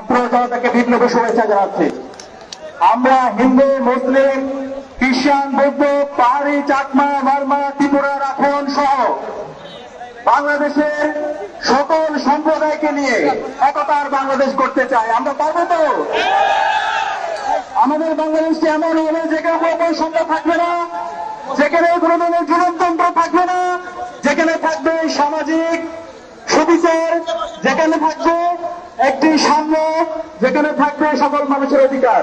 ছাত্র জনতাকে বিপ্লবী শুভেচ্ছা জানাচ্ছি। আমরা হিন্দু, মুসলিম, খ্রিস্টান, বৌদ্ধ, পাহাড়ি, চাকমা, মারমা, ত্রিপুরা, রাখন সহ বাংলাদেশের সকল সম্প্রদায়কে নিয়ে একতার বাংলাদেশ করতে চাই। আমরা পারবো তো? আমাদের বাংলাদেশটি এমন হবে যেখানে কোনো বৈষম্য থাকবে না, যেখানে কোনো ধরনের জুলুমতন্ত্র থাকবে না, যেখানে থাকবে সামাজিক সুবিচার, যেখানে থাকবে একটি সাম্য, যেখানে থাকবে সকল মানুষের অধিকার।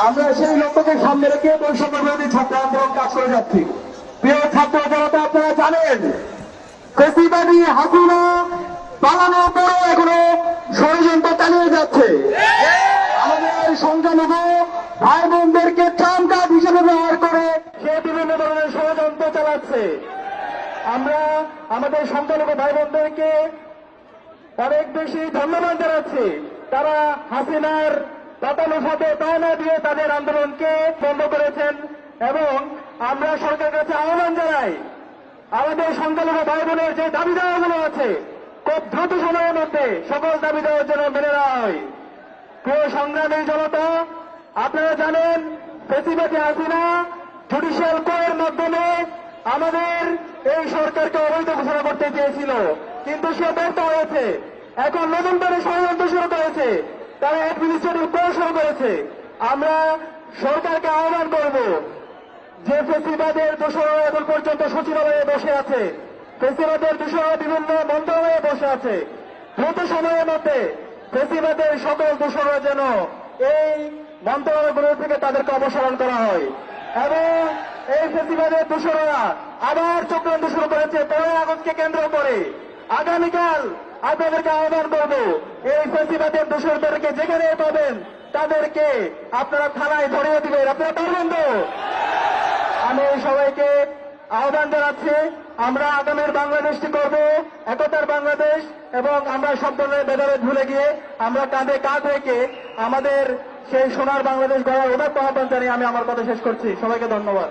আমরা সেই লক্ষ্যকে সামনে রেখে বৈষম্য বিরোধী ছাত্র আন্দোলন কাজ করে যাচ্ছি। প্রিয় ছাত্র জনতা, আপনারা জানেন ফ্যাসিবাদী হাসিনা পালানোর পরও এখনো ষড়যন্ত্র চালিয়ে যাচ্ছে। আমাদের সংখ্যালঘু ভাই বোনদেরকে ট্রাম্প কার্ড হিসেবে ব্যবহার করে সে বিভিন্ন ধরনের ষড়যন্ত্র চালাচ্ছে। আমরা আমাদের সংখ্যালঘু ভাই বোনদেরকে অনেক বেশি ধন্যবাদ জানাচ্ছি। তারা হাসিনার পাতানো সাথে পায়না দিয়ে তাদের আন্দোলনকে বন্ধ করেছেন এবং আমরা সরকারের কাছে আহ্বান জানাই আমাদের সংখ্যালঘু ভাই বোনের যে দাবি দেওয়াগুলো আছে খুব দ্রুত সময়ের মধ্যে সকল দাবি দেওয়ার জন্য মেনে নেওয়া হয়। প্রিয় সংগ্রামী জনতা, আপনারা জানেন ফ্যাসিবাদী হাসিনা জুডিশিয়াল কোয়ের মাধ্যমে আমাদের এই সরকারকে অবৈধ ঘোষণা করতে চেয়েছিল, কিন্তু সে ব্যর্থ হয়েছে। এখন নতুন করে ষড়যন্ত্র শুরু করেছে, তারা অ্যাডমিনিস্ট্রেটিভ কোর শুরু করেছে। আমরা সরকারকে আহ্বান করব যে ফ্যাসিবাদের দোষরা এখন পর্যন্ত সচিবালয়ে বসে আছে, ফ্যাসিবাদের দোষরা বিভিন্ন মন্ত্রণালয়ে বসে আছে, দ্রুত সময়ের মধ্যে ফ্যাসিবাদের সকল দোষরা যেন এই মন্ত্রণালয়গুলো থেকে তাদেরকে অপসারণ করা হয়। এবং এই ফ্যাসিবাদের দোষরা আবার চক্রান্ত শুরু করেছে 15 আগস্টকে কেন্দ্র করে। আগামীকাল আপনাদেরকে আহ্বান করব এই ফ্যাসিবাদের দোষরদেরকে যেখানে পাবেন তাদেরকে আপনারা থানায় ধরিয়ে দিবেন। আপনারা পারবেন তো? আমি সবাইকে আহ্বান জানাচ্ছি, আমরা আগামীর বাংলাদেশটি করব একতার বাংলাদেশ, এবং আমরা সব ধরনের ভেদাভেদ ভুলে গিয়ে আমরা কাঁধে কাঁধ রেখে আমাদের সেই সোনার বাংলাদেশ গড়ার উদাত্ত আহ্বান জানিয়ে আমি আমার কথা শেষ করছি। সবাইকে ধন্যবাদ।